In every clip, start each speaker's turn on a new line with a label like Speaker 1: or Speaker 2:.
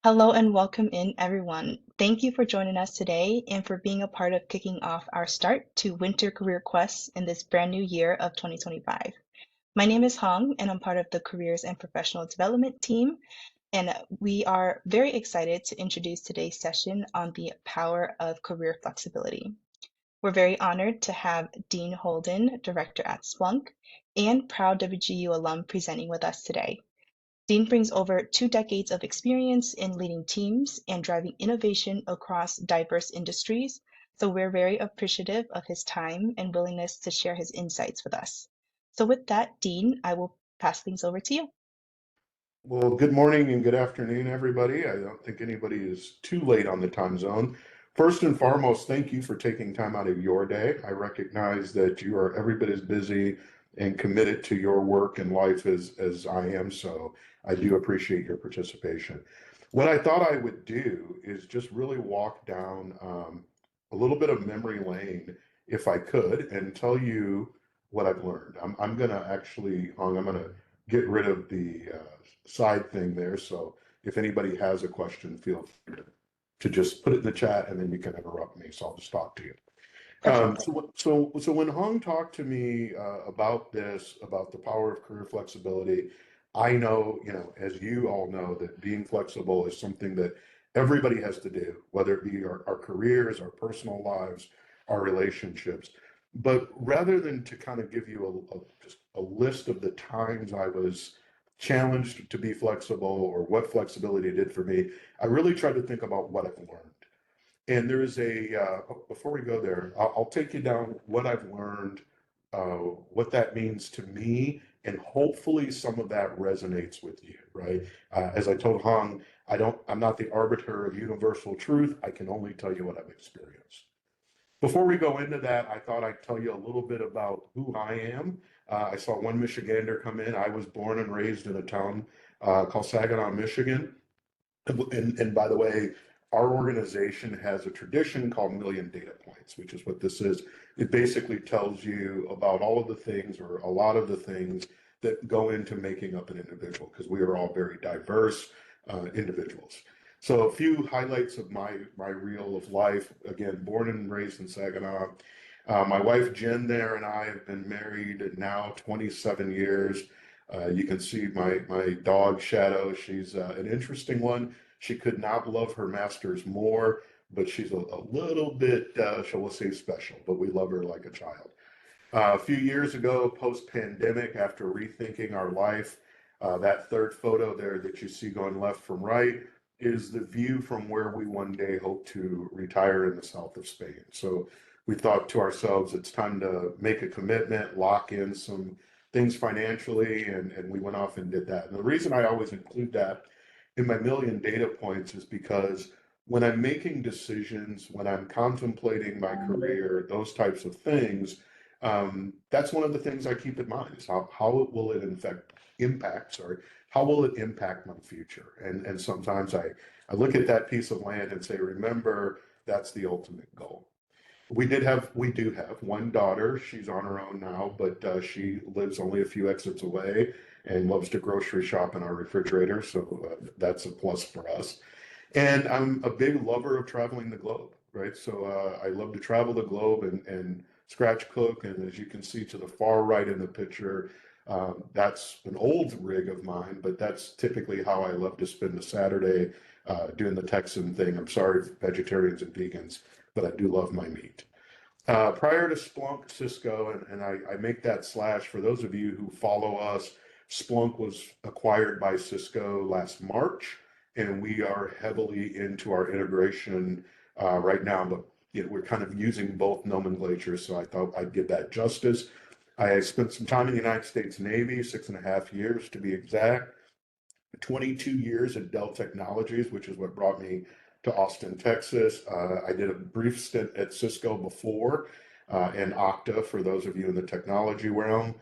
Speaker 1: Hello and welcome in, everyone. Thank you for joining us today and for being a part of kicking off our start to Winter Career Quests in this brand new year of 2025. My name is Hong, and I'm part of the Careers and Professional Development team. And we are very excited to introduce today's session on the power of career flexibility. We're very honored to have Dean Holden, Director at Splunk, and proud WGU alum presenting with us today. Dean brings over 2 decades of experience in leading teams and driving innovation across diverse industries, so we're very appreciative of his time and willingness to share his insights with us. So with that, Dean, I will pass things over to you.
Speaker 2: Well, good morning and good afternoon, everybody. I don't think anybody is too late on the time zone. First and foremost, thank you for taking time out of your day. I recognize that you are every bit as busy and committed to your work and life as I am, so I do appreciate your participation. What I thought I would do is just really walk down a little bit of memory lane, if I could, and tell you what I've learned. I'm gonna actually, Hung, I'm gonna get rid of the side thing there. So if anybody has a question, feel free to just put it in the chat and then you can interrupt me. So I'll just talk to you.
Speaker 1: Perfect.
Speaker 2: So when Hung talked to me about this, about the power of career flexibility, I know, as you all know, that being flexible is something that everybody has to do, whether it be our careers, our personal lives, our relationships. But rather than to kind of give you just a list of the times I was challenged to be flexible or what flexibility did for me, I really tried to think about what I've learned. And there's before we go there, I'll take you down what I've learned, what that means to me, and hopefully some of that resonates with you, right? As I told Hong, I'm not the arbiter of universal truth. I can only tell you what I've experienced. Before we go into that, I thought I'd tell you a little bit about who I am. I saw one Michigander come in. I was born and raised in a town called Saginaw, Michigan. And by the way, our organization has a tradition called Million Data Points, which is what this is. It basically tells you about all of the things or a lot of the things that go into making up an individual, because we are all very diverse individuals. So a few highlights of my reel of life. Again, born and raised in Saginaw. My wife Jen there and I have been married now 27 years. You can see my dog Shadow. She's an interesting one. She could not love her masters more, but she's a little bit, shall we say, special, but we love her like a child. A few years ago, post-pandemic, after rethinking our life, that third photo there that you see going left from right is the view from where we one day hope to retire in the south of Spain. So we thought to ourselves, it's time to make a commitment, lock in some things financially, and we went off and did that. And the reason I always include that in my million data points is because when I'm making decisions, when I'm contemplating my career, those types of things, that's one of the things I keep in mind is how will it how will it impact my future? And sometimes I look at that piece of land and say, remember, that's the ultimate goal. We do have one daughter. She's on her own now, but she lives only a few exits away and loves to grocery shop in our refrigerator. So that's a plus for us. And I'm a big lover of traveling the globe, right? So I love to travel the globe and scratch cook. And as you can see to the far right in the picture, that's an old rig of mine, but that's typically how I love to spend the Saturday doing the Texan thing. I'm sorry, vegetarians and vegans, but I do love my meat. Prior to Splunk, Cisco, and I make that slash for those of you who follow us, Splunk was acquired by Cisco last March, and we are heavily into our integration right now, but we're kind of using both nomenclatures, so I thought I'd give that justice. I spent some time in the United States Navy, 6.5 years to be exact. 22 years at Dell Technologies, which is what brought me to Austin, Texas. I did a brief stint at Cisco before and Okta for those of you in the technology realm.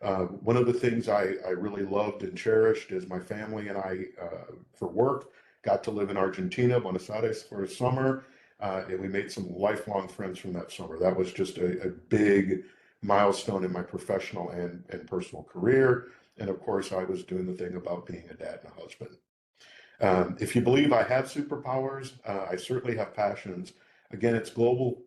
Speaker 2: One of the things I really loved and cherished is my family and I, for work, got to live in Argentina, Buenos Aires for a summer, and we made some lifelong friends from that summer. That was just a big milestone in my professional and personal career. And of course, I was doing the thing about being a dad and a husband. If you believe I have superpowers, I certainly have passions. Again, it's global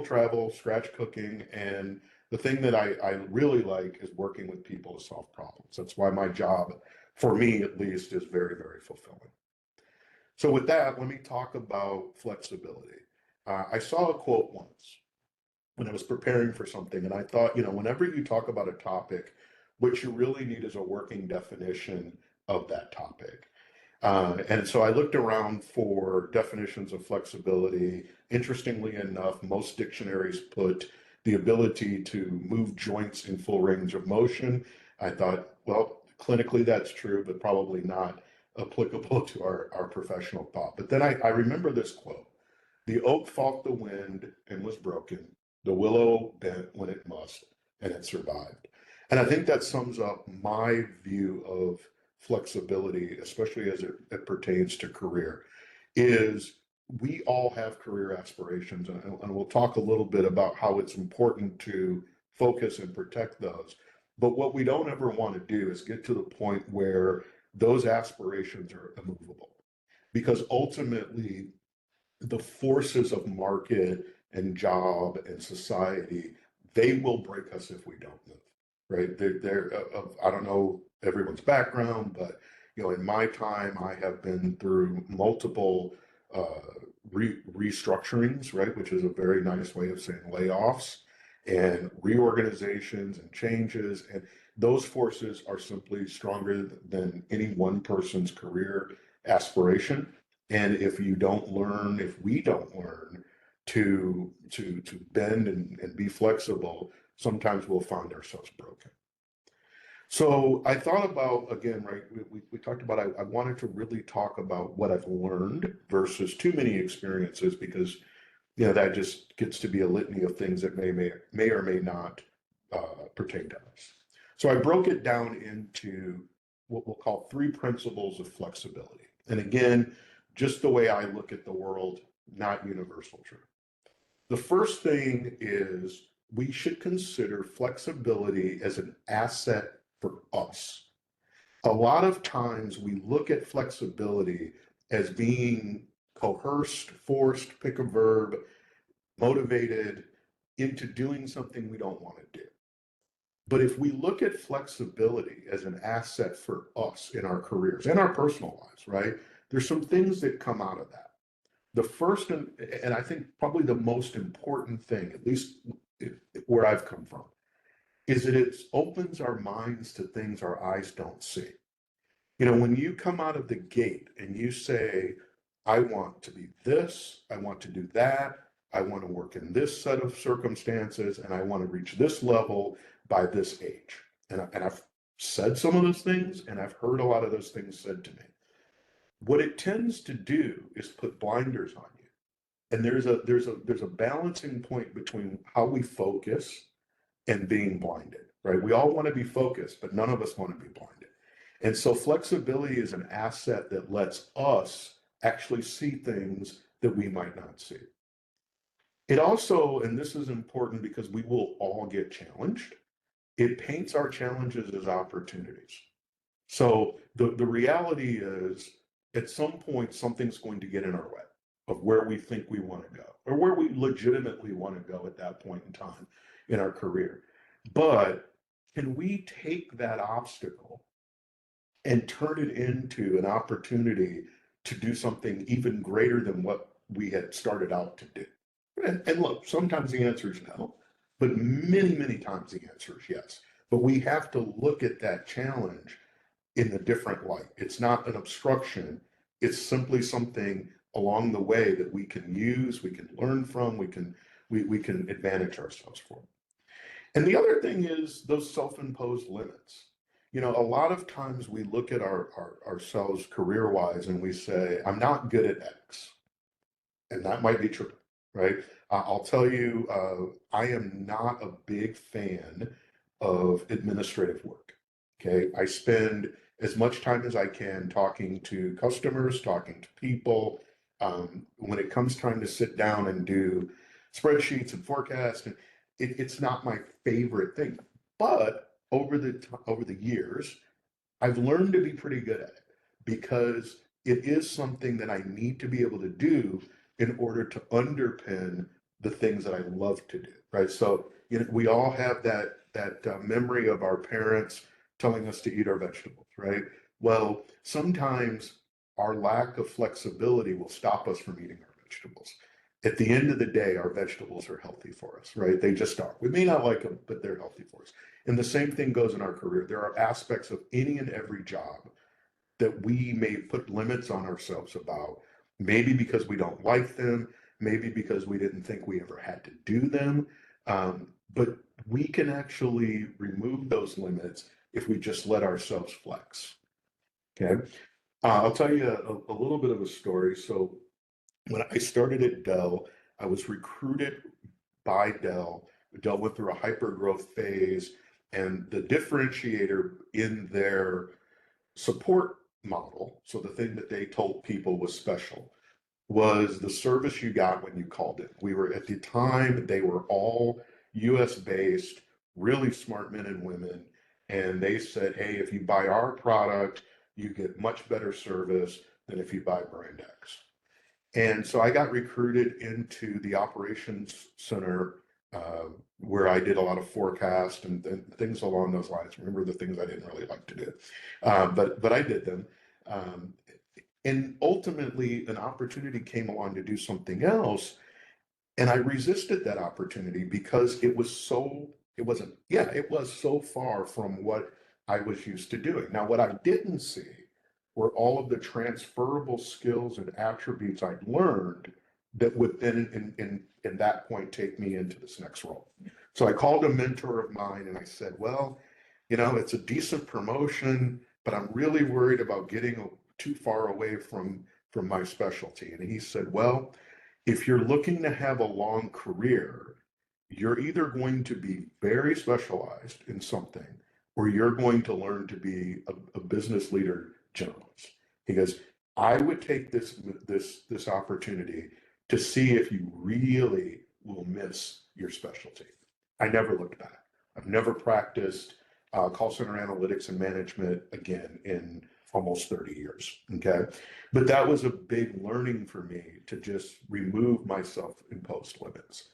Speaker 2: travel, scratch cooking, and the thing that I really like is working with people to solve problems. That's why my job, for me at least, is very, very fulfilling. So with that, let me talk about flexibility. I saw a quote once when I was preparing for something, and I thought, whenever you talk about a topic, what you really need is a working definition of that topic. And so I looked around for definitions of flexibility. Interestingly enough, most dictionaries put the ability to move joints in full range of motion. I thought, well, clinically that's true, but probably not applicable to our professional thought. But then I remember this quote: the oak fought the wind and was broken, the willow bent when it must, and it survived. And I think that sums up my view of flexibility, especially as it pertains to career, is we all have career aspirations, and we'll talk a little bit about how it's important to focus and protect those. But what we don't ever want to do is get to the point where those aspirations are immovable, because ultimately the forces of market and job and society, they will break us if we don't move, right? I don't know everyone's background, but in my time, I have been through multiple restructurings, right, which is a very nice way of saying layoffs and reorganizations and changes, and those forces are simply stronger than any one person's career aspiration. And if we don't learn to bend and be flexible, sometimes we'll find ourselves broken. So I thought about, again, right, we talked about, I wanted to really talk about what I've learned versus too many experiences, because that just gets to be a litany of things that may or may not pertain to us. So I broke it down into what we'll call three principles of flexibility. And again, just the way I look at the world, not universal truth. The first thing is we should consider flexibility as an asset for us. A lot of times we look at flexibility as being coerced, forced, pick a verb, motivated into doing something we don't want to do. But if we look at flexibility as an asset for us in our careers and our personal lives, right, there's some things that come out of that. The first, and I think probably the most important thing, at least where I've come from, is that it opens our minds to things our eyes don't see. When you come out of the gate and you say, I want to be this, I want to do that, I want to work in this set of circumstances, and I want to reach this level by this age. And I've said some of those things, and I've heard a lot of those things said to me. What it tends to do is put blinders on you. And there's a balancing point between how we focus and being blinded, right? We all want to be focused, but none of us want to be blinded. And so flexibility is an asset that lets us actually see things that we might not see. It also, and this is important because we will all get challenged, it paints our challenges as opportunities. So the reality is, at some point, something's going to get in our way of where we think we want to go, or where we legitimately want to go at that point in time in our career. But can we take that obstacle and turn it into an opportunity to do something even greater than what we had started out to do? And look, sometimes the answer is no, but many, many times the answer is yes. But we have to look at that challenge in a different light. It's not an obstruction. It's simply something along the way that we can use, we can learn from, we can advantage ourselves from. And the other thing is those self-imposed limits. A lot of times we look at ourselves career-wise and we say, I'm not good at X. And that might be true, right? I'll tell you, I am not a big fan of administrative work. Okay. I spend as much time as I can talking to customers, talking to people. When it comes time to sit down and do spreadsheets and forecasts, it's not my favorite thing. But over the years, I've learned to be pretty good at it because it is something that I need to be able to do in order to underpin the things that I love to do, right? So, we all have that memory of our parents telling us to eat our vegetables, right? Well, sometimes our lack of flexibility will stop us from eating our vegetables. At the end of the day, our vegetables are healthy for us, right? They just are. We may not like them, but they're healthy for us. And the same thing goes in our career. There are aspects of any and every job that we may put limits on ourselves about, maybe because we don't like them, maybe because we didn't think we ever had to do them. But we can actually remove those limits if we just let ourselves flex. Okay. I'll tell you a little bit of a story. So when I started at Dell, I was recruited by Dell. Dell went through a hyper growth phase, and the differentiator in their support model, so the thing that they told people was special, was the service you got when you called it. We were at the time, they were all US based, really smart men and women. And they said, hey, if you buy our product, you get much better service than if you buy brand X. And so I got recruited into the operations center where I did a lot of forecast and things along those lines. Remember the things I didn't really like to do, but I did them. Um, and ultimately, an opportunity came along to do something else, and I resisted that opportunity because it was so far from what I was used to doing. Now, what I didn't see were all of the transferable skills and attributes I'd learned that would then, in that point, take me into this next role. So I called a mentor of mine and I said, well, it's a decent promotion, but I'm really worried about getting too far away from my specialty. And he said, well, if you're looking to have a long career, you're either going to be very specialized in something or you're going to learn to be a business leader generalist. He goes, I would take this opportunity to see if you really will miss your specialty. I never looked back. I've never practiced call center analytics and management again in almost 30 years. Okay. But that was a big learning for me to just remove myself imposed limits.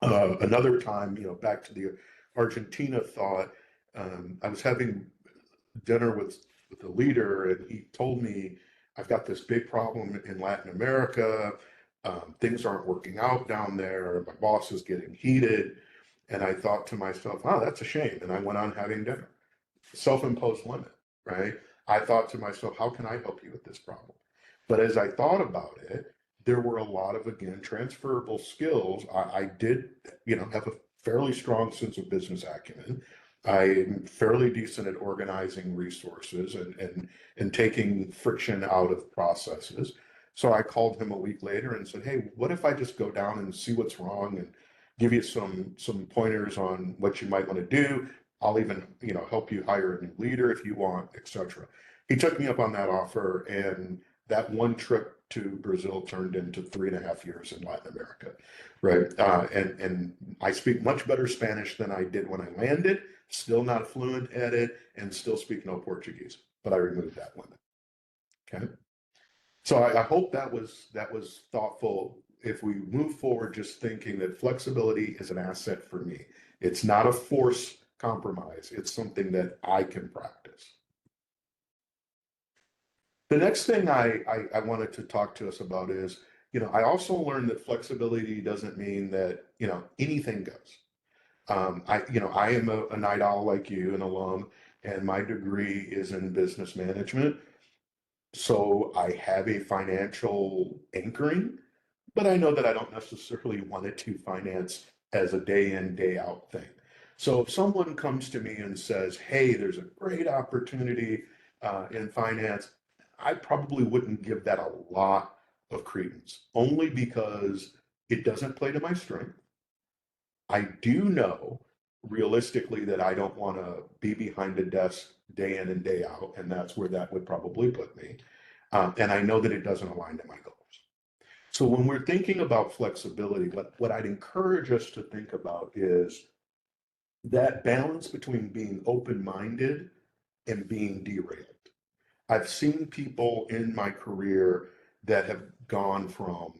Speaker 2: Another time, back to the Argentina thought, I was having dinner with a leader and he told me, I've got this big problem in Latin America. Things aren't working out down there. My boss is getting heated. And I thought to myself, oh, that's a shame. And I went on having dinner. Self-imposed limit, right? I thought to myself, how can I help you with this problem? But as I thought about it, there were a lot of, again, transferable skills. I did, have a fairly strong sense of business acumen. I'm fairly decent at organizing resources and taking friction out of processes. So I called him a week later and said, hey, what if I just go down and see what's wrong and give you some pointers on what you might want to do. I'll even, help you hire a new leader if you want, etc. He took me up on that offer, and that one trip to Brazil turned into 3.5 years in Latin America, right? And I speak much better Spanish than I did when I landed. Still not fluent at it, and still speak no Portuguese. But I removed that limit. Okay. So I hope that was thoughtful. If we move forward, just thinking that flexibility is an asset for me. It's not a force compromise. It's something that I can practice. The next thing I wanted to talk to us about is, I also learned that flexibility doesn't mean that, anything goes. I am a night owl like you, an alum, and my degree is in business management. So I have a financial anchoring, but I know that I don't necessarily want it to finance as a day in, day out thing. So if someone comes to me and says, hey, there's a great opportunity in finance, I probably wouldn't give that a lot of credence, only because it doesn't play to my strength. I do know realistically that I don't want to be behind a desk day in and day out, and that's where that would probably put me. And I know that it doesn't align to my goals. So when we're thinking about flexibility, what I'd encourage us to think about is that balance between being open-minded and being derailed. I've seen people in my career that have gone from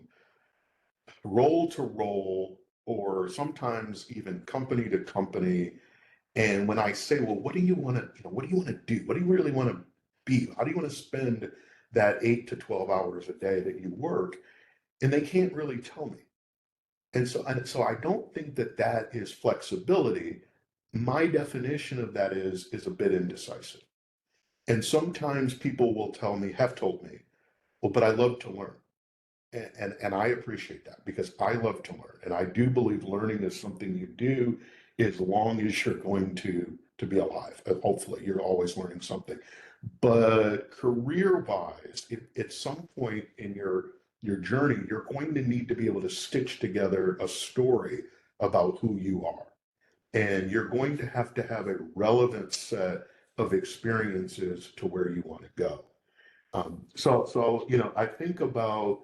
Speaker 2: role to role, or sometimes even company to company. And when I say, well, what do you want to, what do you want to do? What do you really want to be? How do you want to spend that 8 to 12 hours a day that you work? And they can't really tell me. And so I don't think that that is flexibility. My definition of that is a bit indecisive. And sometimes people will tell me, have told me, well, but I love to learn. And I appreciate that because I love to learn. And I do believe learning is something you do as long as you're going to be alive. Hopefully, you're always learning something. But career-wise, at some point in your journey, you're going to need to be able to stitch together a story about who you are. And you're going to have a relevant set of experiences to where you want to go. So I think about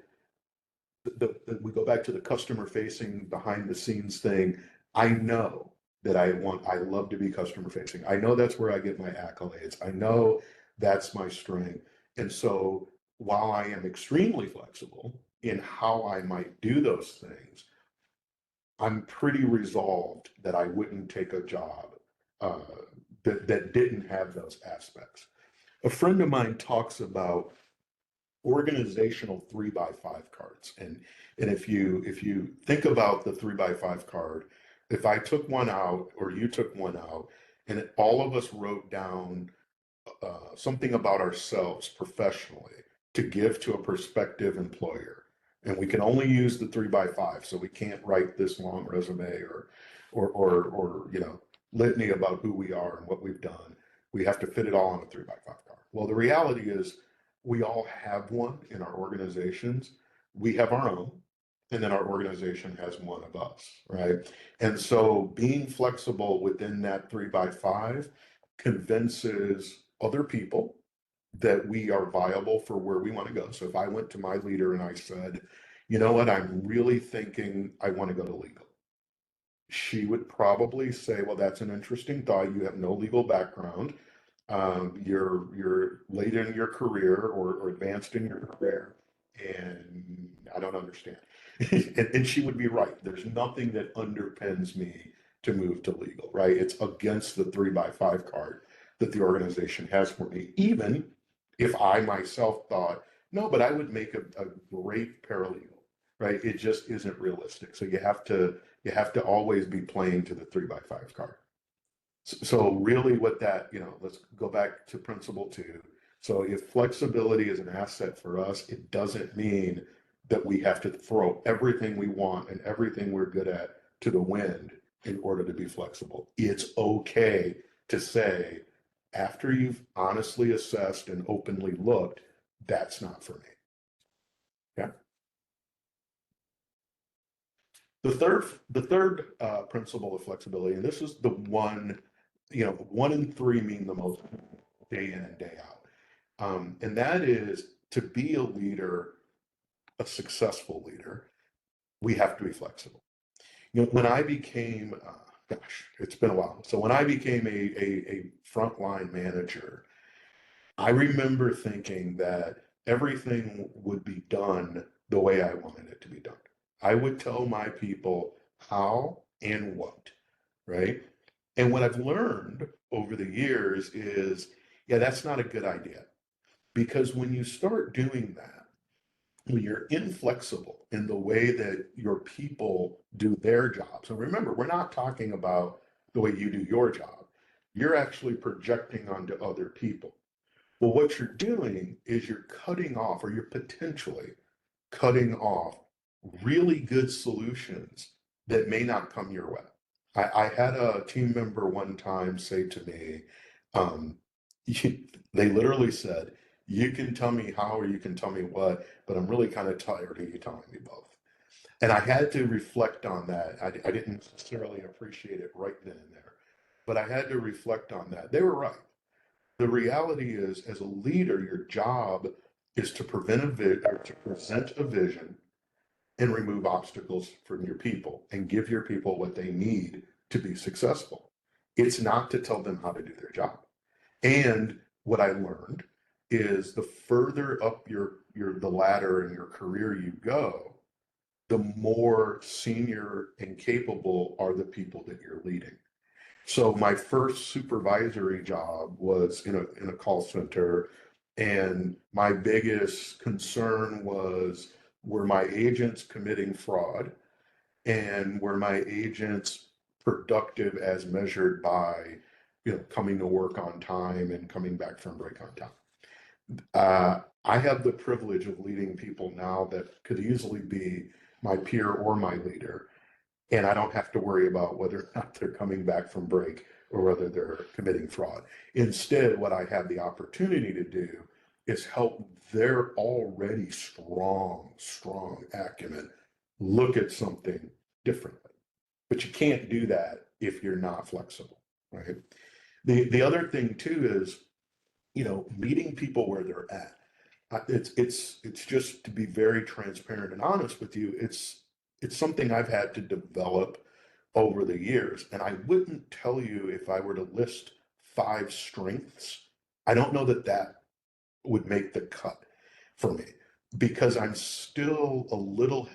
Speaker 2: we go back to the customer facing behind the scenes thing. I know that I love to be customer facing. I know that's where I get my accolades. I know that's my strength. And so while I am extremely flexible in how I might do those things, I'm pretty resolved that I wouldn't take a job uh, that didn't have those aspects. A friend of mine talks about organizational 3x5 cards. And if you think about the 3x5 card, if I took one out or you took one out and all of us wrote down something about ourselves professionally to give to a prospective employer, and we can only use the 3x5, so we can't write this long resume or litany about who we are and what we've done. We have to fit it all on a 3x5 card. Well, the reality is we all have one in our organizations. We have our own, and then our organization has one of us, right? And so being flexible within that 3x5 convinces other people that we are viable for where we want to go. So if I went to my leader and I said, you know what, I'm really thinking I want to go to legal, she would probably say, well, that's an interesting thought. You have no legal background. You're late in your career or advanced in your career, and I don't understand. And she would be right. There's nothing that underpins me to move to legal, right? It's against the 3x5 card that the organization has for me, even if I myself thought, no, but I would make a great paralegal, right? It just isn't realistic. So you have to always be playing to the 3x5 card. So really what that, let's go back to principle two. So if flexibility is an asset for us, it doesn't mean that we have to throw everything we want and everything we're good at to the wind in order to be flexible. It's okay to say, after you've honestly assessed and openly looked, that's not for me. Yeah. The third principle of flexibility, and this is the one, 1 and 3 mean the most day in and day out. And that is to be a leader, a successful leader, we have to be flexible. When I became, gosh, it's been a while. So when I became a frontline manager, I remember thinking that everything would be done the way I wanted it to be done. I would tell my people how and what, right? And what I've learned over the years is, yeah, that's not a good idea. Because when you start doing that, when you're inflexible in the way that your people do their jobs, and remember, we're not talking about the way you do your job, you're actually projecting onto other people. Well, what you're doing is you're cutting off, or you're potentially cutting off really good solutions that may not come your way. I had a team member one time say to me, um, they literally said, you can tell me how or you can tell me what, but I'm really kind of tired of you telling me both. And I had to reflect on that. I didn't necessarily appreciate it right then and there, but I had to reflect on that. They were right. The reality is, as a leader, your job is to to present a vision and remove obstacles from your people and give your people what they need to be successful. It's not to tell them how to do their job. And what I learned is the further up the ladder in your career you go, the more senior and capable are the people that you're leading. So my first supervisory job was in a call center, and my biggest concern was, were my agents committing fraud, and were my agents productive as measured by coming to work on time and coming back from break on time. I have the privilege of leading people now that could easily be my peer or my leader, and I don't have to worry about whether or not they're coming back from break or whether they're committing fraud. Instead, what I have the opportunity to do is help their already strong acumen look at something differently. But you can't do that if you're not flexible, right? The other thing too is, meeting people where they're at. It's just, to be very transparent and honest with you, it's something I've had to develop over the years. And I wouldn't tell you, if I were to list 5 strengths, I don't know that that would make the cut for me, because I'm still a little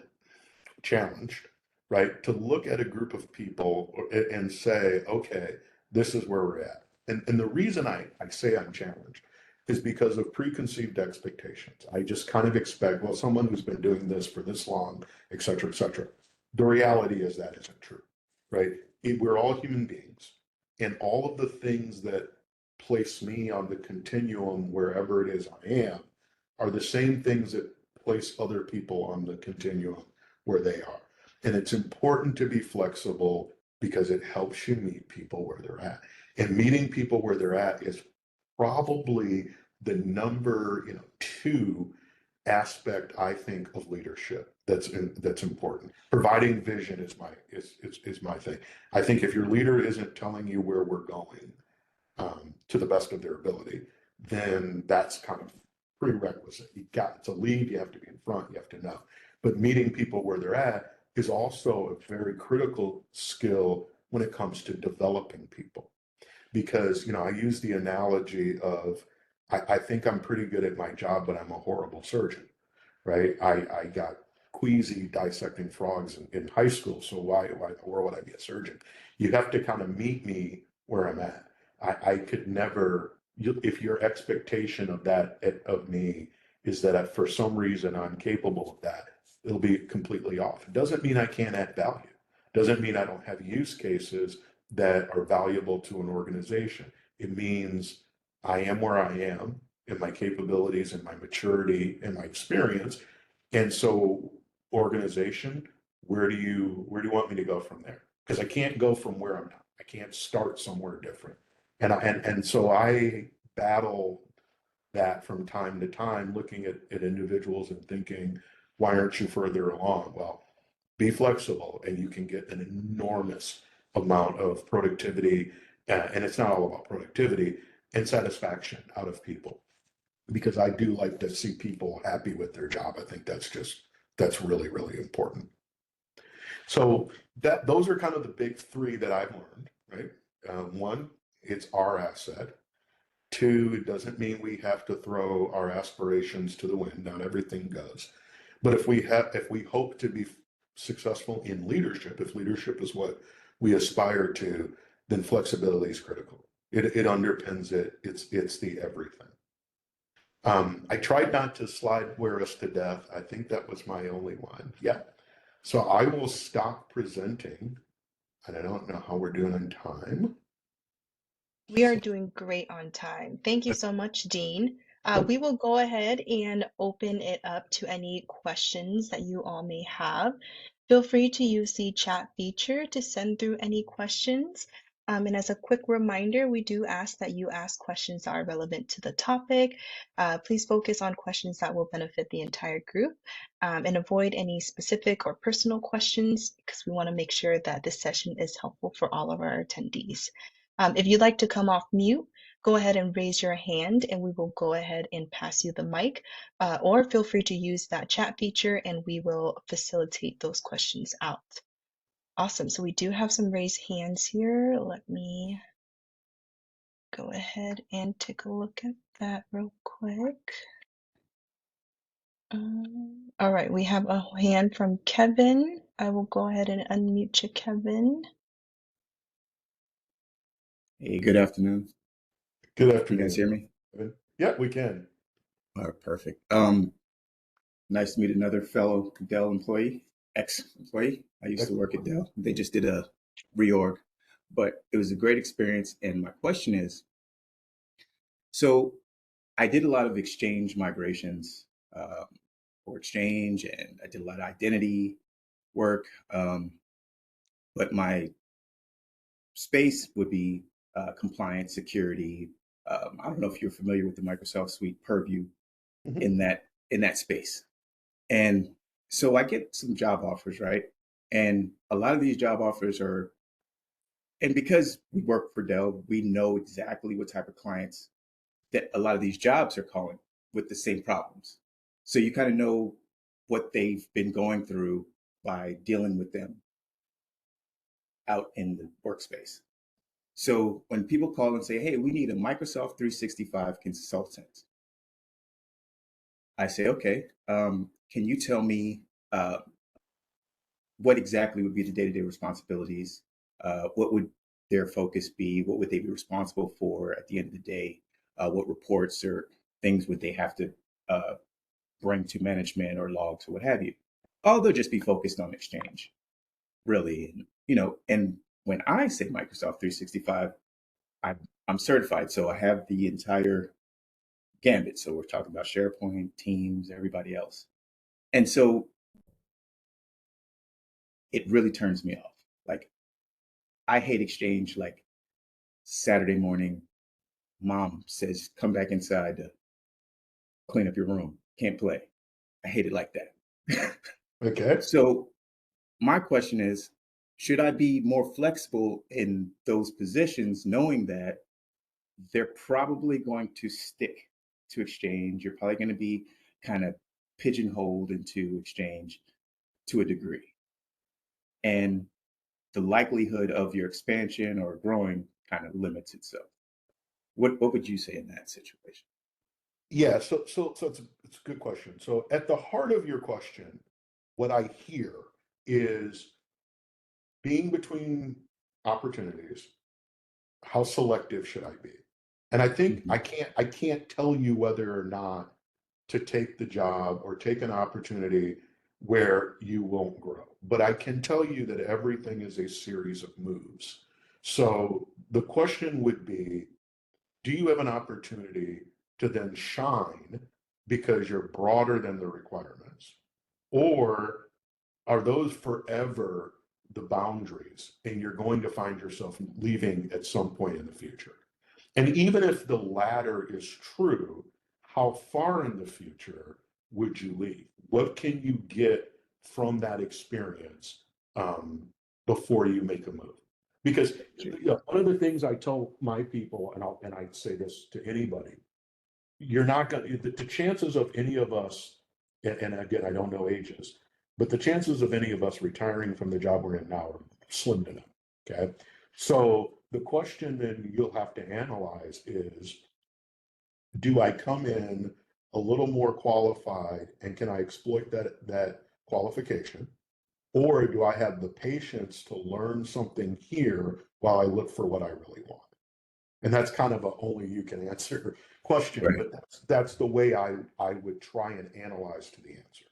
Speaker 2: challenged, right? To look at a group of people and say, okay, this is where we're at. And the reason I say I'm challenged is because of preconceived expectations. I just kind of expect, well, someone who's been doing this for this long, et cetera, et cetera. The reality is that isn't true, right? We're all human beings, and all of the things that place me on the continuum wherever it is I am are the same things that place other people on the continuum where they are. And it's important to be flexible because it helps you meet people where they're at. And meeting people where they're at is probably the number 2 aspect, I think, of leadership that's important. Providing vision is my thing. I think if your leader isn't telling you where we're going, to the best of their ability, then that's kind of prerequisite. You got to lead, you have to be in front, you have to know. But meeting people where they're at is also a very critical skill when it comes to developing people. Because, I use the analogy of, I think I'm pretty good at my job, but I'm a horrible surgeon, right? I got queasy dissecting frogs in high school, so why or would I be a surgeon? You have to kind of meet me where I'm at. I could never, if your expectation of that of me is that for some reason I'm capable of that, it'll be completely off. It doesn't mean I can't add value. Doesn't mean I don't have use cases that are valuable to an organization. It means I am where I am in my capabilities and my maturity and my experience. And so, organization, where do you want me to go from there? Because I can't go from where I'm not. I can't start somewhere different. And so I battle that from time to time, looking at individuals and thinking, why aren't you further along? Well, be flexible and you can get an enormous amount of productivity. And it's not all about productivity and satisfaction out of people, because I do like to see people happy with their job. I think that's really, really important. So those are kind of the big 3 that I've learned, right? One, it's our asset. 2, it doesn't mean we have to throw our aspirations to the wind. Not everything goes. But if we hope to be successful in leadership, if leadership is what we aspire to, then flexibility is critical. It underpins it. It's the everything. I tried not to slideware us to death. I think that was my only one. Yeah. So I will stop presenting, and I don't know how we're doing on time.
Speaker 1: We are doing great on time. Thank you so much, Dean.
Speaker 2: Oh,
Speaker 1: We will go ahead and open it up to any questions that you all may have. Feel free to use the chat feature to send through any questions. And as a quick reminder, we do ask that you ask questions that are relevant to the topic. Please focus on questions that will benefit the entire group, and avoid any specific or personal questions, because we want to make sure that this session is helpful for all of our attendees. If you'd like to come off mute, go ahead and raise your hand and we will go ahead and pass you the mic, or feel free to use that chat feature and we will facilitate those questions out. Awesome. So we do have some raised hands here. Let me go ahead and take a look at that real quick. All right, we have a hand from Kevin. I will go ahead and unmute you, Kevin.
Speaker 3: Hey, good afternoon.
Speaker 2: Good
Speaker 3: Can you
Speaker 2: afternoon.
Speaker 3: guys hear me?
Speaker 2: Kevin. Yeah, we can.
Speaker 3: All right, perfect. Nice to meet another fellow Dell employee, ex-employee. I used to work at Dell. They just did a reorg, but it was a great experience. And my question is, so I did a lot of Exchange migrations for Exchange, and I did a lot of identity work. But my space would be compliance, security. I don't know if you're familiar with the Microsoft Suite Purview
Speaker 2: Mhm.
Speaker 3: in that space. And so I get some job offers, right? And a lot of these job offers are, and because we work for Dell, we know exactly what type of clients that a lot of these jobs are calling with the same problems. So you kind of know what they've been going through by dealing with them out in the workspace. So when people call and say, hey, we need a Microsoft 365 consultant, I say, okay, can you tell me uh, what exactly would be the day-to-day responsibilities? What would their focus be? What would they be responsible for at the end of the day? What reports or things would they have to uh, bring to management or logs or what have you? Oh, they'll just be focused on Exchange, really. And when I say Microsoft 365, I'm certified, so I have the entire gambit. So we're talking about SharePoint, Teams, everybody else. And so it really turns me off. Like, I hate Exchange. Like, Saturday morning, mom says, come back inside to clean up your room. Can't play. I hate it like that.
Speaker 2: Okay.
Speaker 3: So my question is, should I be more flexible in those positions, knowing that they're probably going to stick to Exchange? You're probably going to be kind of pigeonholed into Exchange to a degree. And the likelihood of your expansion or growing kind of limits itself. What would you say in that situation?
Speaker 2: Yeah, so it's a good question. So at the heart of your question, what I hear is being between opportunities, how selective should I be? And I think
Speaker 3: Mm-hmm.
Speaker 2: I can't tell you whether or not to take the job or take an opportunity where you won't grow. But I can tell you that everything is a series of moves. So the question would be, do you have an opportunity to then shine because you're broader than the requirements? Or are those forever the boundaries and you're going to find yourself leaving at some point in the future? And even if the latter is true, how far in the future would you leave? What can you get from that experience um, before you make a move? Because one of the things I tell my people, and I say this to anybody, you're not going to, the chances of any of us, and again, I don't know ages, but the chances of any of us retiring from the job we're in now are slim to none. Okay. So the question then you'll have to analyze is, do I come in a little more qualified and can I exploit that qualification? Or do I have the patience to learn something here while I look for what I really want? And that's kind of a only you can answer question,
Speaker 3: Right.
Speaker 2: but that's the way I would try and analyze to the answer.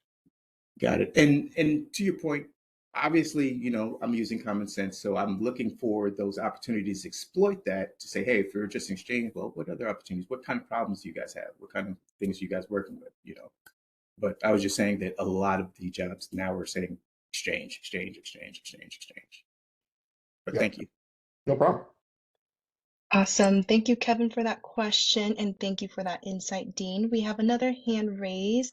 Speaker 3: Got it. And to your point, obviously, I'm using common sense, so I'm looking for those opportunities to exploit that to say, hey, if you're just in Exchange, well, what other opportunities? What kind of problems do you guys have? What kind of things are you guys working with? But I was just saying that a lot of the jobs now are saying Exchange, Exchange, Exchange, Exchange, Exchange. But
Speaker 2: Yeah,
Speaker 3: thank you.
Speaker 2: no problem.
Speaker 1: Awesome. Thank you, Kevin, for that question, and thank you for that insight, Dean. We have another hand raised.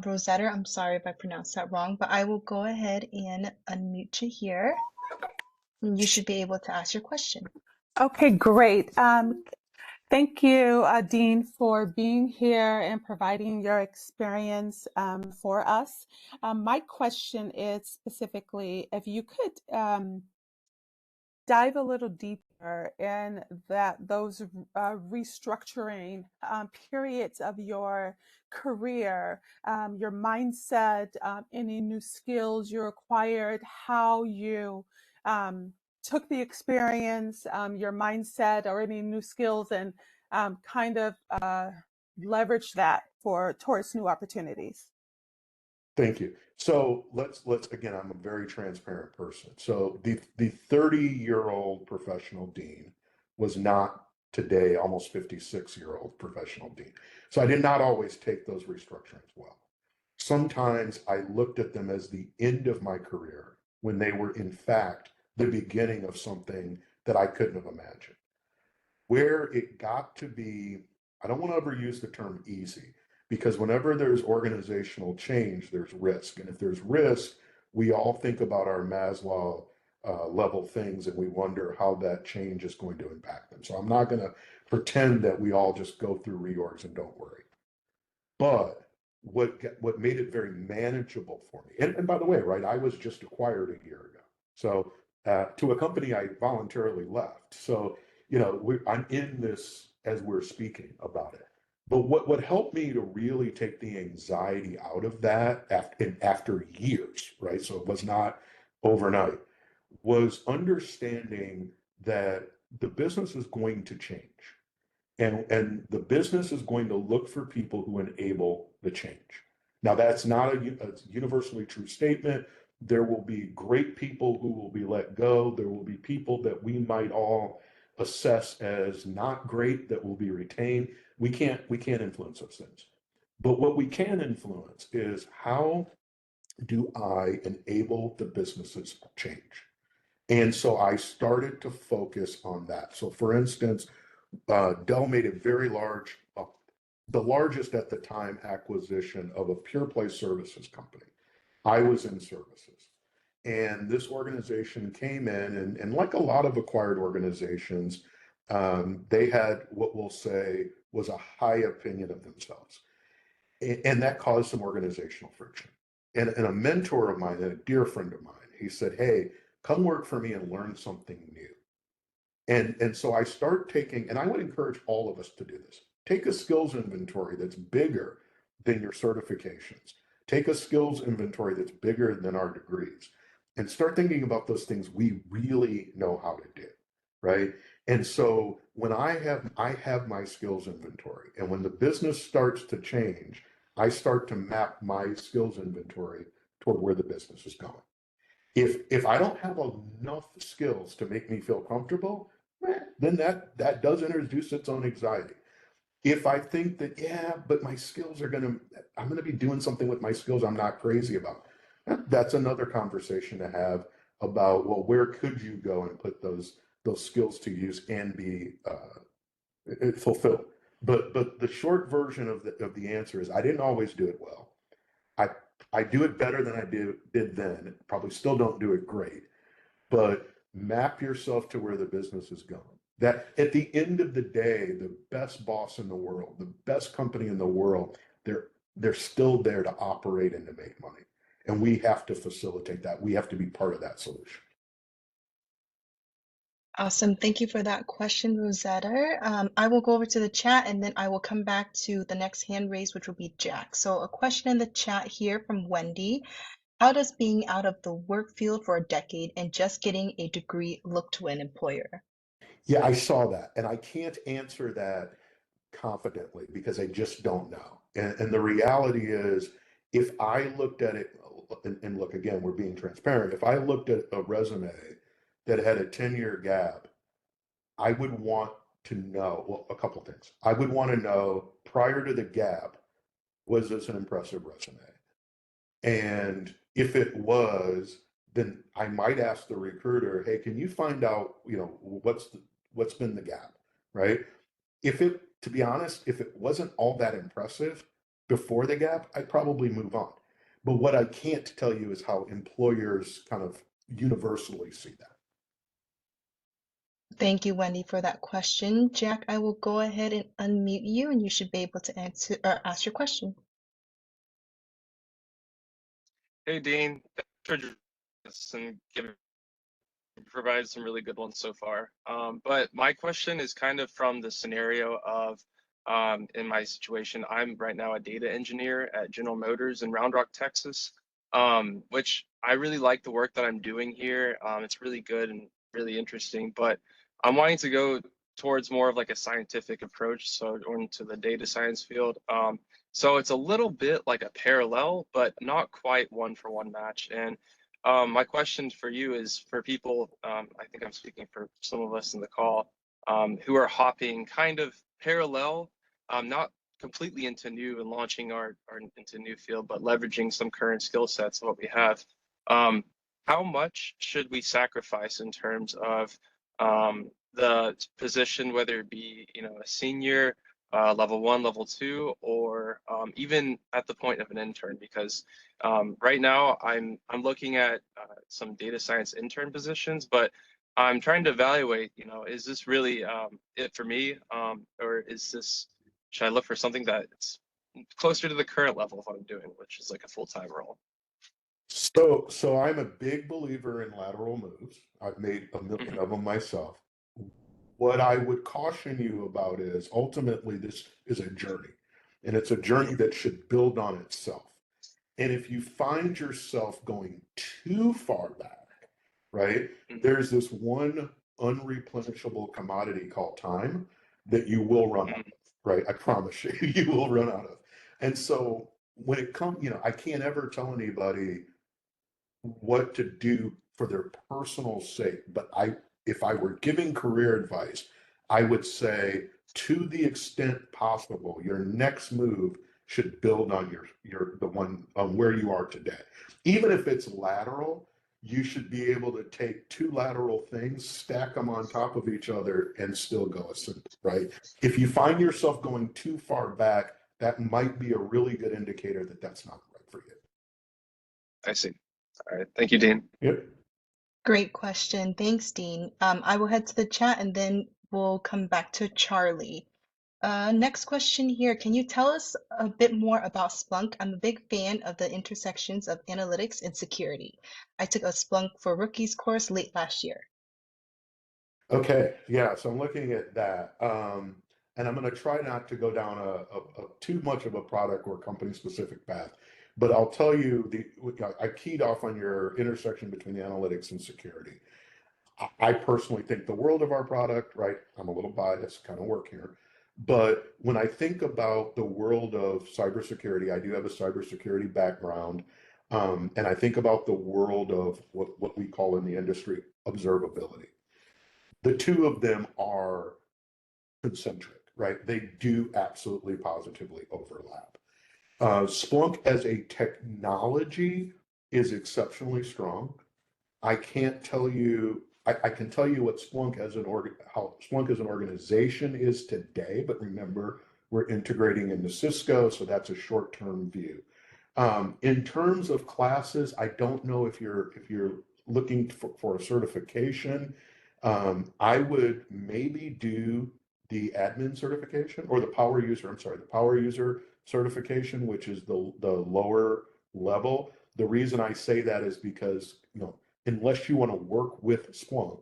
Speaker 1: Rosetta, I'm sorry if I pronounced that wrong, but I will go ahead and unmute you here. And you should be able to ask your question.
Speaker 4: Okay, great. Thank you, Dean, for being here and providing your experience for us. My question is specifically if you could dive a little deeper and that those restructuring periods of your career, your mindset, any new skills you acquired, how you took the experience, your mindset, or any new skills, and kind of leverage that towards new opportunities.
Speaker 2: Thank you. So let's again, I'm a very transparent person. So the 30-year-old professional dean was not today almost 56-year-old professional dean. So I did not always take those restructurings well. Sometimes I looked at them as the end of my career when they were in fact the beginning of something that I couldn't have imagined. Where it got to be, I don't want to ever use the term easy, because whenever there's organizational change, there's risk. And if there's risk, we all think about our Maslow level things and we wonder how that change is going to impact them. So I'm not going to pretend that we all just go through reorgs and don't worry. But what made it very manageable for me, and by the way, right, I was just acquired a year ago. So to a company I voluntarily left. So, I'm in this as we're speaking about it. But what helped me to really take the anxiety out of that after years, right? So it was not overnight, was understanding that the business is going to change. And the business is going to look for people who enable the change. Now, that's not a universally true statement. There will be great people who will be let go. There will be people that we might all assess as not great that will be retained. We can't influence those things. But what we can influence is how do I enable the business's change? And so I started to focus on that. So for instance, Dell made a very large, the largest at the time acquisition of a pure play services company. I was in services. And this organization came in, and like a lot of acquired organizations, they had what we'll say was a high opinion of themselves. And that caused some organizational friction. And a mentor of mine, and a dear friend of mine, he said, hey, come work for me and learn something new. And so I start taking, and I would encourage all of us to do this. Take a skills inventory that's bigger than your certifications. Take a skills inventory that's bigger than our degrees, and start thinking about those things we really know how to do, right? And so when I have my skills inventory, and when the business starts to change, I start to map my skills inventory toward where the business is going. If I don't have enough skills to make me feel comfortable, then that does introduce its own anxiety. If I think that, yeah, but my skills I'm gonna be doing something with my skills I'm not crazy about, that's another conversation to have about, well, where could you go and put those skills to use and be fulfilled. But the short version of the answer is I didn't always do it well. I do it better than I did then. Probably still don't do it great, but map yourself to where the business is going. That at the end of the day, the best boss in the world, the best company in the world, they're still there to operate and to make money. And we have to facilitate that. We have to be part of that solution.
Speaker 1: Awesome. Thank you for that question, Rosetta. I will go over to the chat and then I will come back to the next hand raised, which will be Jack. So a question in the chat here from Wendy. How does being out of the work field for a decade and just getting a degree look to an employer?
Speaker 2: Yeah, I saw that. And I can't answer that confidently because I just don't know. And the reality is, if I looked at it, and look, again, we're being transparent. If I looked at a resume that had a 10-year gap, I would want to know, well, a couple of things. I would want to know prior to the gap, was this an impressive resume? And if it was, then I might ask the recruiter, hey, can you find out, what's been the gap, right? To be honest, if it wasn't all that impressive before the gap, I'd probably move on. But what I can't tell you is how employers kind of universally see that.
Speaker 1: Thank you, Wendy, for that question. Jack, I will go ahead and unmute you and you should be able to answer or ask your question.
Speaker 5: Hey, Dean. Thanks for joining us and giving provided some really good ones so far. But my question is kind of from the scenario of, in my situation, I'm right now a data engineer at General Motors in Round Rock, Texas, which I really like the work that I'm doing here. It's really good and really interesting, but I'm wanting to go towards more of like a scientific approach, so into the data science field. So it's a little bit like a parallel, but not quite one-for-one match. And my question for you is for people, I think I'm speaking for some of us in the call, who are hopping kind of parallel, not completely into new and launching our into new field, but leveraging some current skill sets of what we have. How much should we sacrifice in terms of the position, whether it be, you know, a senior, level 1, level 2, or even at the point of an intern? Because right now I'm looking at some data science intern positions, but I'm trying to evaluate, you know, is this really it for me, or should I look for something that's closer to the current level of what I'm doing, which is like a full-time role?
Speaker 2: So I'm a big believer in lateral moves. I've made a million of them myself. What I would caution you about is ultimately this is a journey, and it's a journey that should build on itself. And if you find yourself going too far back, right, there's this one unreplenishable commodity called time that you will run out of, right? I promise you, you will run out of. And so when it comes, you know, I can't ever tell anybody what to do for their personal sake. But if I were giving career advice, I would say to the extent possible, your next move should build on the one on where you are today. Even if it's lateral, you should be able to take two lateral things, stack them on top of each other, and still go ascending, right? If you find yourself going too far back, that might be a really good indicator that that's not right for you.
Speaker 5: I see. All right. Thank you, Dean.
Speaker 2: Yep.
Speaker 1: Great question. Thanks, Dean. I will head to the chat and then we'll come back to Charlie. Next question here. Can you tell us a bit more about Splunk? I'm a big fan of the intersections of analytics and security. I took a Splunk for Rookies course late last year.
Speaker 2: Okay, yeah, so I'm looking at that. And I'm going to try not to go down a too much of a product or company specific path, but I'll tell you I keyed off on your intersection between the analytics and security. I personally think the world of our product, right? I'm a little biased, kind of work here. But when I think about the world of cybersecurity, I do have a cybersecurity background. And I think about the world of what we call in the industry observability. The two of them are concentric, right? They do absolutely positively overlap. Splunk as a technology is exceptionally strong. I can't tell you, I can tell you what Splunk as how Splunk as an organization is today, but remember, we're integrating into Cisco, so that's a short-term view. In terms of classes, I don't know if you're looking for a certification. I would maybe do the admin certification or the power user, I'm sorry, the power user certification, which is the lower level. The reason I say that is because, you know, unless you want to work with Splunk,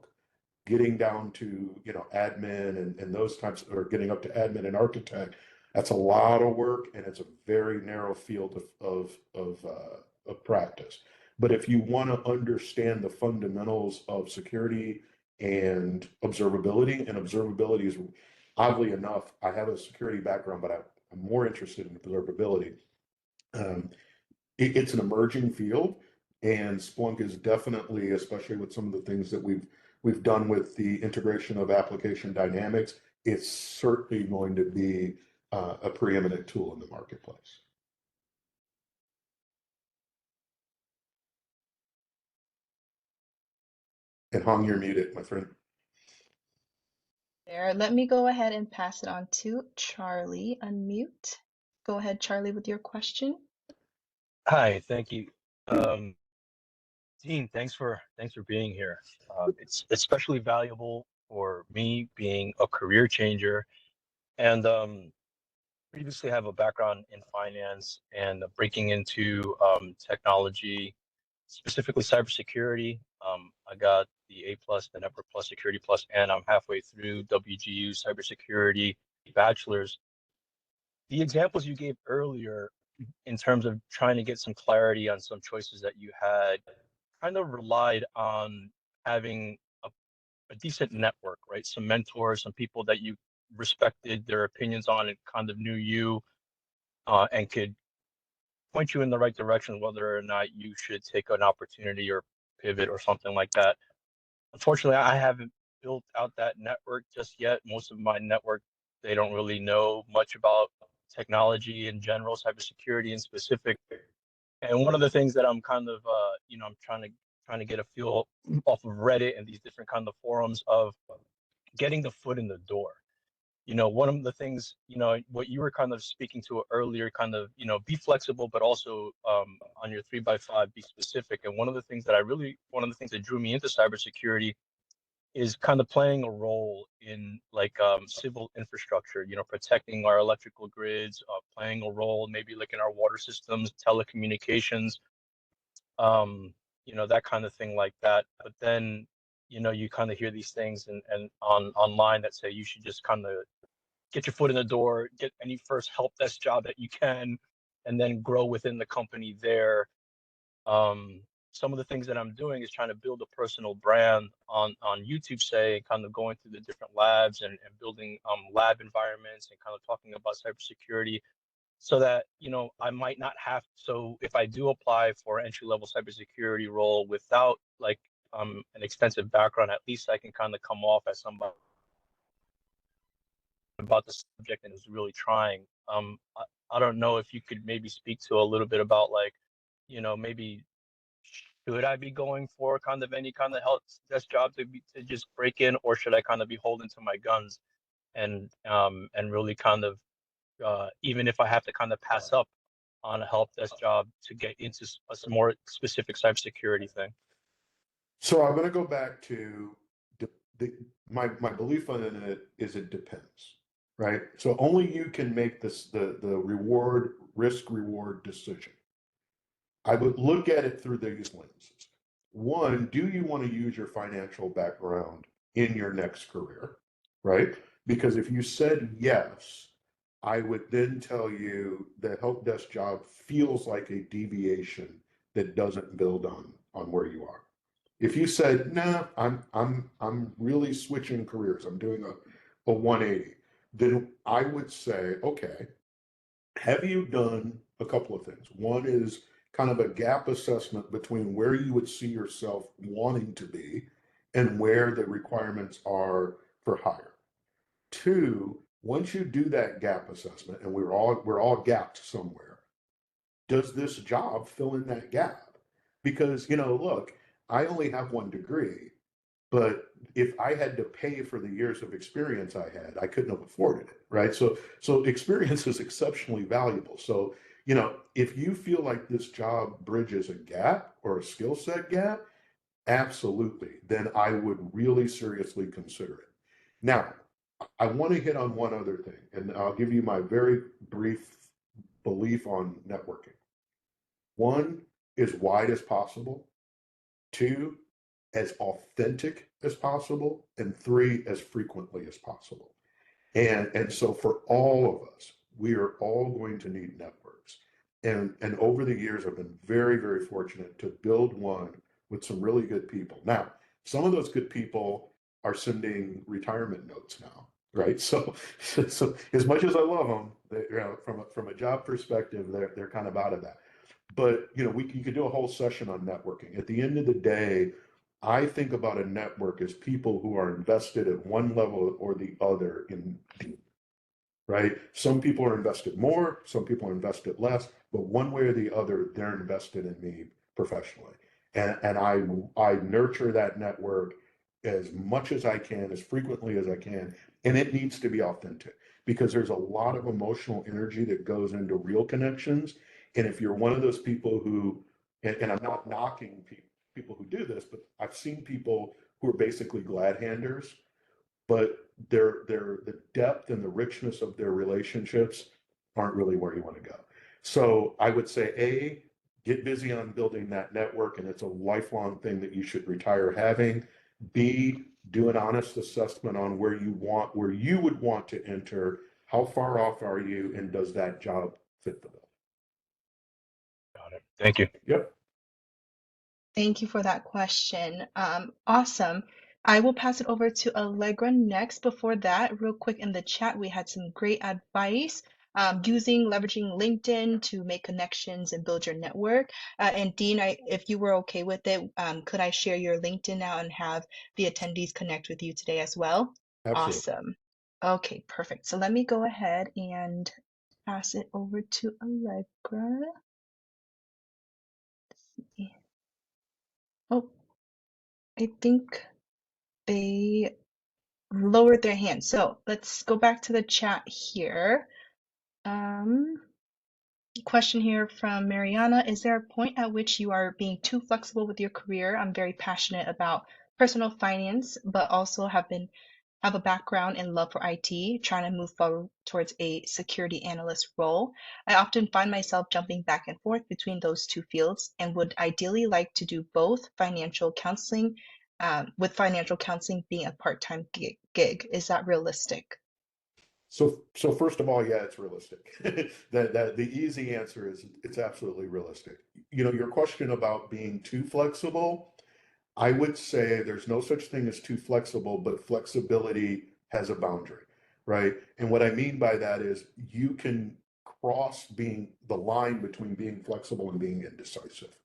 Speaker 2: getting down to, you know, admin and those types, or getting up to admin and architect, that's a lot of work and it's a very narrow field of practice. But if you want to understand the fundamentals of security and observability is, oddly enough, I have a security background, but I'm more interested in observability. It's an emerging field, and Splunk is definitely, especially with some of the things that we've done with the integration of application dynamics, it's certainly going to be a preeminent tool in the marketplace. And Hong, you're muted, my friend.
Speaker 1: There, let me go ahead and pass it on to Charlie. Unmute. Go ahead, Charlie, with your question.
Speaker 6: Hi, thank you. Dean, thanks for being here. It's especially valuable for me being a career changer and previously have a background in finance and breaking into technology, specifically cybersecurity. I got the A plus, the Network Plus, Security Plus, and I'm halfway through WGU Cybersecurity Bachelor's. The examples you gave earlier in terms of trying to get some clarity on some choices that you had kind of relied on having a decent network, right? Some mentors, some people that you respected their opinions on and kind of knew you and could point you in the right direction, whether or not you should take an opportunity or pivot or something like that. Unfortunately, I haven't built out that network just yet. Most of my network, they don't really know much about technology in general, cybersecurity in specific. And one of the things that I'm kind of, I'm trying to get a feel off of Reddit and these different kind of forums of getting the foot in the door. One of the things, what you were kind of speaking to earlier, kind of, be flexible, but also on your 3x5, be specific. And one of the things that drew me into cybersecurity is kind of playing a role in like civil infrastructure, protecting our electrical grids, playing a role maybe like in our water systems, telecommunications, that kind of thing like that. But then, you kind of hear these things and online that say you should just kind of get your foot in the door, get any first help desk job that you can, and then grow within the company there. Some of the things that I'm doing is trying to build a personal brand on YouTube, say, kind of going through the different labs and building lab environments and kind of talking about cybersecurity so that, I might not have, so if I do apply for an entry-level cybersecurity role without like an extensive background, at least I can kind of come off as somebody about the subject and is really trying. I don't know if you could maybe speak to a little bit about like, maybe should I be going for kind of any kind of help desk job to just break in, or should I kind of be holding to my guns and really kind of even if I have to kind of pass up on a help desk job to get into a more specific cybersecurity thing?
Speaker 2: So I'm going to go back to my belief on it is it depends, right? So only you can make the risk reward decision. I would look at it through these lenses. One, do you want to use your financial background in your next career, right? Because if you said yes, I would then tell you the help desk job feels like a deviation that doesn't build on where you are. If you said, "No, I'm really switching careers. I'm doing a 180," then I would say, okay, have you done a couple of things? One is kind of a gap assessment between where you would see yourself wanting to be and where the requirements are for hire. Two, once you do that gap assessment, and we're all gapped somewhere, does this job fill in that gap? Because, look, I only have one degree, but if I had to pay for the years of experience I had, I couldn't have afforded it, right? So experience is exceptionally valuable. So, if you feel like this job bridges a gap or a skill set gap, absolutely, then I would really seriously consider it. Now, I want to hit on one other thing, and I'll give you my very brief belief on networking. One, as wide as possible. Two, as authentic as possible. And three, as frequently as possible. And so for all of us, we are all going to need networks. And over the years, I've been very, very fortunate to build one with some really good people. Now, some of those good people are sending retirement notes now, right? So as much as I love them, from a job perspective, they're kind of out of that. But you could do a whole session on networking. At the end of the day, I think about a network as people who are invested at one level or the other in deep, right? Some people are invested more, some people are invested less, but one way or the other, they're invested in me professionally. And I nurture that network as much as I can, as frequently as I can, and it needs to be authentic because there's a lot of emotional energy that goes into real connections. And if you're one of those people who, and I'm not knocking people who do this, but I've seen people who are basically glad handers, but the depth and the richness of their relationships aren't really where you want to go. So I would say, A, get busy on building that network, and it's a lifelong thing that you should retire having. B, do an honest assessment on where you would want to enter. How far off are you, and does that job fit the bill?
Speaker 6: Got it. Thank you.
Speaker 2: Yep.
Speaker 1: Thank you for that question. Awesome. I will pass it over to Allegra next. Before that, real quick in the chat, we had some great advice leveraging LinkedIn to make connections and build your network. And Dean, if you were okay with it, could I share your LinkedIn now and have the attendees connect with you today as well?
Speaker 2: Absolutely.
Speaker 1: Awesome. Okay, perfect. So let me go ahead and pass it over to Allegra. Oh, I think they lowered their hand. So let's go back to the chat here. Question here from Mariana. Is there a point at which you are being too flexible with your career? I'm very passionate about personal finance, but also have a background in love for IT, trying to move forward towards a security analyst role. I often find myself jumping back and forth between those two fields and would ideally like to do both financial counseling, with financial counseling being a part-time gig. Is that realistic?
Speaker 2: So first of all, yeah, it's realistic. That the easy answer is it's absolutely realistic. You know, your question about being too flexible, I would say there's no such thing as too flexible, but flexibility has a boundary, right? And what I mean by that is you can cross being the line between being flexible and being indecisive.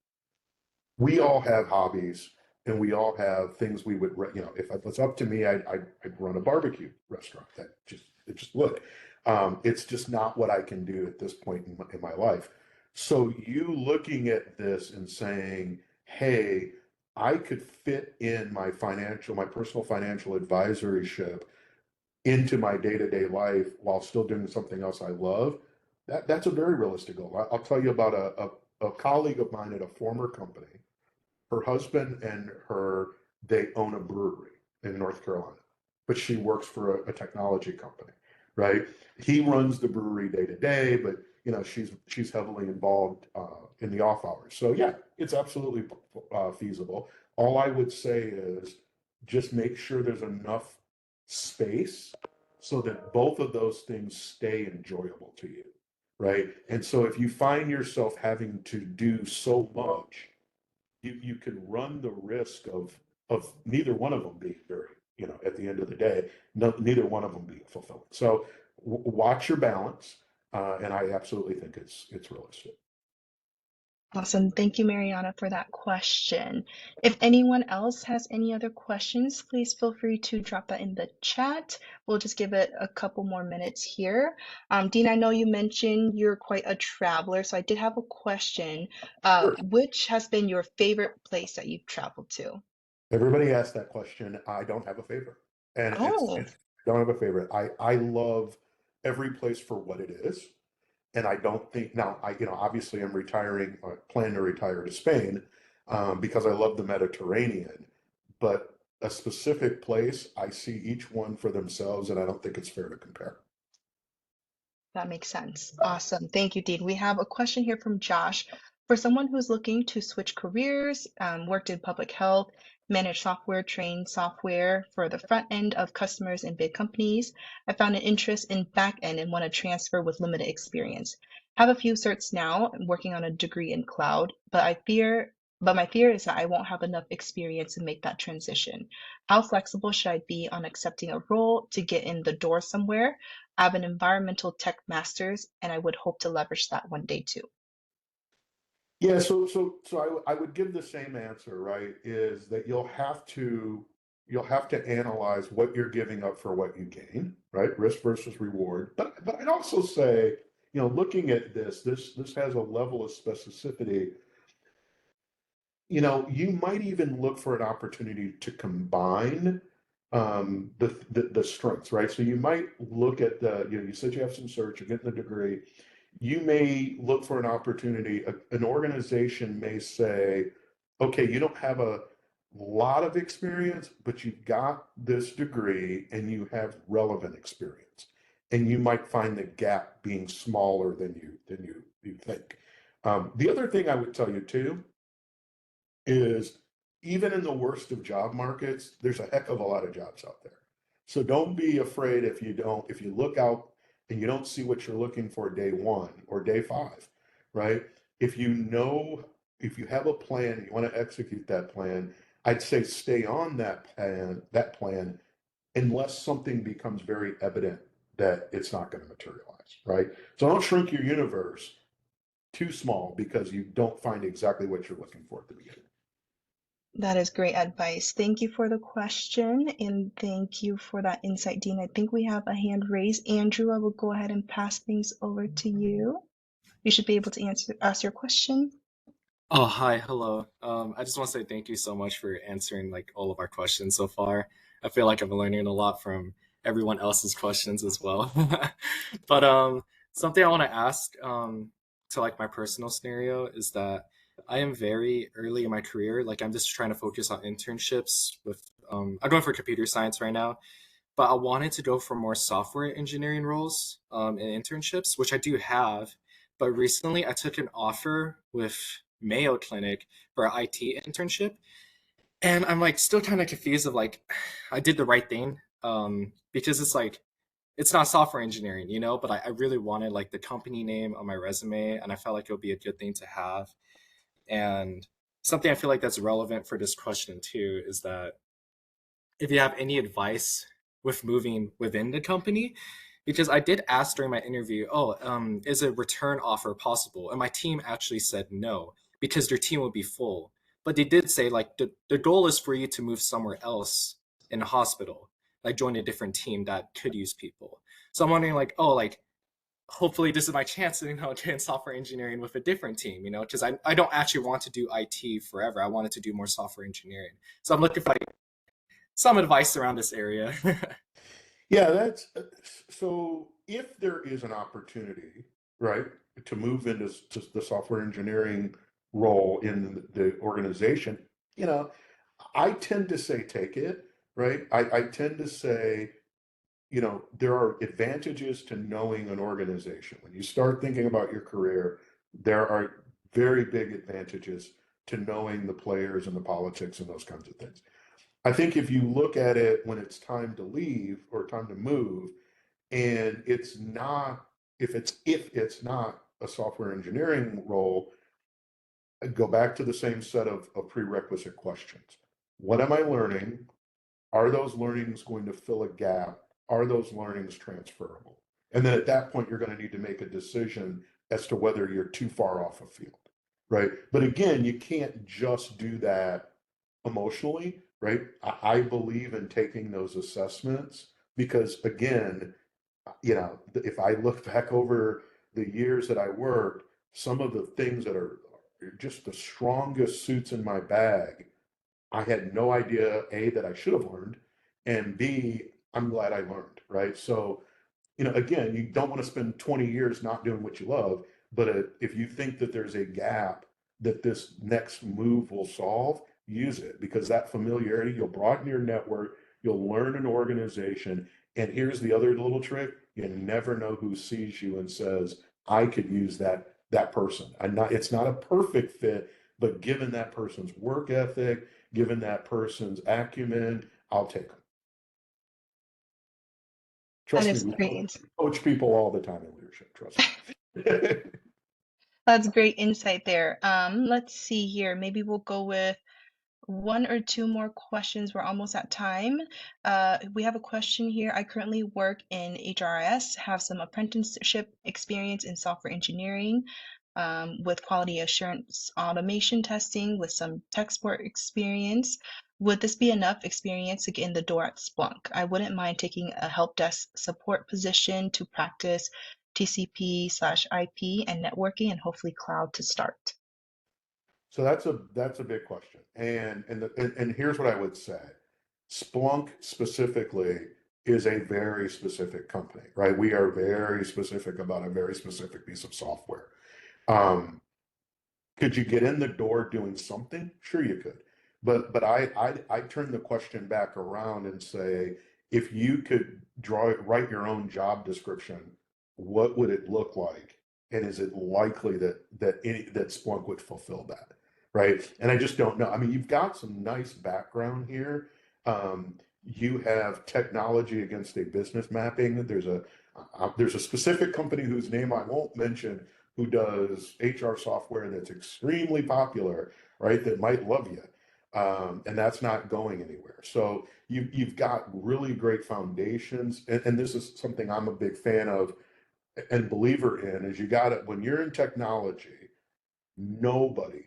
Speaker 2: We all have hobbies, and we all have things we would, you know, if it was up to me, I'd run a barbecue restaurant. It just would. It's just not what I can do at this point in my life. So you looking at this and saying, hey, I could fit in my personal financial advisoryship into my day-to-day life while still doing something else I love. That's a very realistic goal. I'll tell you about a colleague of mine at a former company. Her husband and her, they own a brewery in North Carolina, but she works for a technology company, right? He runs the brewery day to day, but you know she's heavily involved in the off hours. So yeah, it's absolutely feasible. All I would say is just make sure there's enough space so that both of those things stay enjoyable to you, right? And so if you find yourself having to do so much, you can run the risk of neither one of them being very, you know, at the end of the day, neither one of them being fulfilling. So watch your balance, and I absolutely think it's realistic.
Speaker 1: Awesome. Thank you, Mariana, for that question. If anyone else has any other questions, please feel free to drop that in the chat. We'll just give it a couple more minutes here. Dean, I know you mentioned you're quite a traveler, so I did have a question.
Speaker 2: Sure.
Speaker 1: Which has been your favorite place that you've traveled to?
Speaker 2: Everybody asks that question. I don't have a favorite, and
Speaker 1: Oh,
Speaker 2: it's I don't have a favorite. I love every place for what it is. And I don't think now you know, obviously I'm retiring, I plan to retire to Spain, because I love the Mediterranean, but a specific place, I see each one for themselves, and I don't think it's fair to compare.
Speaker 1: that makes sense. Awesome. Thank you, Dean. We have a question here from Josh. For someone who's looking to switch careers, worked in public health, managed software, trained software for the front end of customers in big companies, I found an interest in back end and want to transfer with limited experience. Have a few certs now. I'm working on a degree in cloud, but my fear is that I won't have enough experience to make that transition. How flexible should I be on accepting a role to get in the door somewhere? I have an environmental tech master's, and I would hope to leverage that one day too.
Speaker 2: Yeah, so I would give the same answer, right? Is that you'll have to analyze what you're giving up for what you gain, right? Risk versus reward. But I'd also say, you know, looking at this has a level of specificity. You know, you might even look for an opportunity to combine the strengths, right? So you might look at you said you have some search, you're getting the degree. You may look for an opportunity. An organization may say, okay, you don't have a lot of experience, but you've got this degree and you have relevant experience. And you might find the gap being smaller than you think. The other thing I would tell you too is even in the worst of job markets, there's a heck of a lot of jobs out there. So don't be afraid if you look out and you don't see what you're looking for day one or day five, right? If you know, if you have a plan, you want to execute that plan, I'd say stay on that plan, unless something becomes very evident that it's not going to materialize, right? So don't shrink your universe too small because you don't find exactly what you're looking for at the beginning.
Speaker 1: That is great advice. Thank you for the question and thank you for that insight, Dean. I think we have a hand raised. Andrew, I will go ahead and pass things over to you. You should be able to ask your question.
Speaker 7: Oh, hi, hello. I just want to say thank you so much for answering like all of our questions so far. I feel like I'm learning a lot from everyone else's questions as well. But something I want to ask to like my personal scenario is that I am very early in my career. Like I'm just trying to focus on internships with I'm going for computer science right now, but I wanted to go for more software engineering roles and internships, which I do have. But recently, I took an offer with Mayo Clinic for an IT internship, and I'm like still kind of confused of like I did the right thing because it's like it's not software engineering, you know, but I really wanted like the company name on my resume, and I felt like it would be a good thing to have. And something I feel like that's relevant for this question too is that if you have any advice with moving within the company, because I did ask during my interview, oh, is a return offer possible? And my team actually said no, because their team would be full. But they did say like the goal is for you to move somewhere else in a hospital, like join a different team that could use people. So I'm wondering like, oh, like hopefully this is my chance to get in software engineering with a different team, you know, because I don't actually want to do IT forever. I wanted to do more software engineering. So I'm looking for like some advice around this area.
Speaker 2: Yeah, that's so if there is an opportunity, right, to move into the software engineering role in the organization, you know, I tend to say take it, right? I tend to say, you know, there are advantages to knowing an organization. When you start thinking about your career, there are very big advantages to knowing the players and the politics and those kinds of things. I think if you look at it when it's time to leave or time to move, and it's not, if it's not a software engineering role, I go back to the same set of prerequisite questions. What am I learning? Are those learnings going to fill a gap? Are those learnings transferable? And then at that point, you're going to need to make a decision as to whether you're too far off a field, right? But again, you can't just do that emotionally, right? I believe in taking those assessments because, again, you know, if I look back over the years that I worked, some of the things that are just the strongest suits in my bag, I had no idea, A, that I should have learned, and B, I'm glad I learned, right? So, you know, again, you don't want to spend 20 years not doing what you love, but if you think that there's a gap that this next move will solve, use it because that familiarity, you'll broaden your network, you'll learn an organization. And here's the other little trick, you never know who sees you and says, I could use that person. It's not a perfect fit, but given that person's work ethic, given that person's acumen, I'll take them.
Speaker 1: That
Speaker 2: Trust me,
Speaker 1: is
Speaker 2: we
Speaker 1: great.
Speaker 2: coach people all the time in leadership. Trust me.
Speaker 1: That's great insight there. Let's see here. Maybe we'll go with one or two more questions. We're almost at time. We have a question here. I currently work in HRIS, have some apprenticeship experience in software engineering with quality assurance automation testing with some tech support experience. Would this be enough experience to get in the door at Splunk? I wouldn't mind taking a help desk support position to practice TCP/IP and networking and hopefully cloud to start.
Speaker 2: So that's a big question. And here's what I would say. Splunk specifically is a very specific company, right? We are very specific about a very specific piece of software. Um, could you get in the door doing something? Sure you could. But I turn the question back around and say, if you could write your own job description, what would it look like? And is it likely that Splunk would fulfill that, right? And I just don't know. I mean, you've got some nice background here. You have technology against a business mapping. There's a specific company whose name I won't mention who does HR software that's extremely popular, right? That might love you. And that's not going anywhere. So you've got really great foundations. And this is something I'm a big fan of and believer in is you got it when you're in technology, nobody,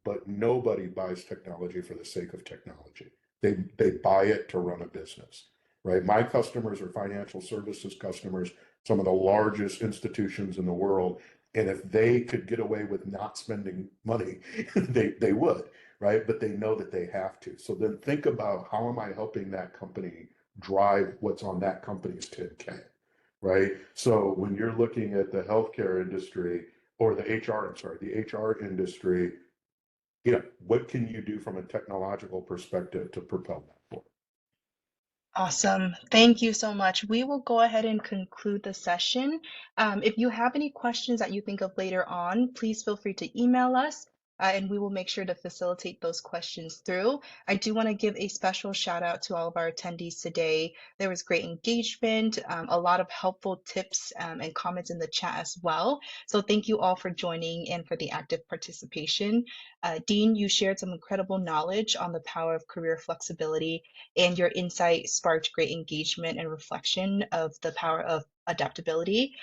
Speaker 2: but nobody buys technology for the sake of technology. They buy it to run a business, right? My customers are financial services customers, some of the largest institutions in the world. And if they could get away with not spending money, they would, right? But they know that they have to. So then think about how am I helping that company drive what's on that company's 10K, right? So when you're looking at the healthcare industry or the HR, I'm sorry, the HR industry, what can you do from a technological perspective to propel that forward?
Speaker 1: Awesome. Thank you so much. We will go ahead and conclude the session. If you have any questions that you think of later on, please feel free to email us, and we will make sure to facilitate those questions through. I do want to give a special shout out to all of our attendees today. There was great engagement, a lot of helpful tips and comments in the chat as well. So thank you all for joining and for the active participation. Dean, you shared some incredible knowledge on the power of career flexibility, and your insight sparked great engagement and reflection of the power of adaptability.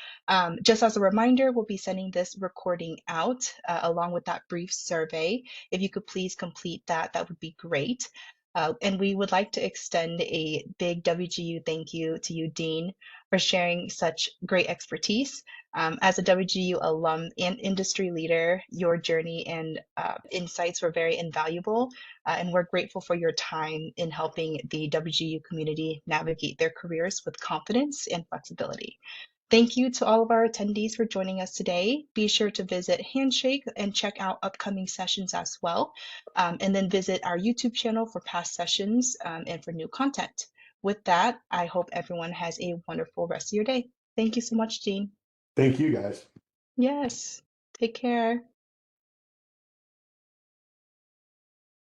Speaker 1: Just as a reminder, we'll be sending this recording out along with that brief survey. If you could please complete that, that would be great. And we would like to extend a big WGU thank you to you, Dean, for sharing such great expertise. As a WGU alum and industry leader, your journey and insights were very invaluable, and we're grateful for your time in helping the WGU community navigate their careers with confidence and flexibility. Thank you to all of our attendees for joining us today. Be sure to visit Handshake and check out upcoming sessions as well, and then visit our YouTube channel for past sessions and for new content. With that, I hope everyone has a wonderful rest of your day. Thank you so much, Jean.
Speaker 2: Thank you guys.
Speaker 1: Yes, take care.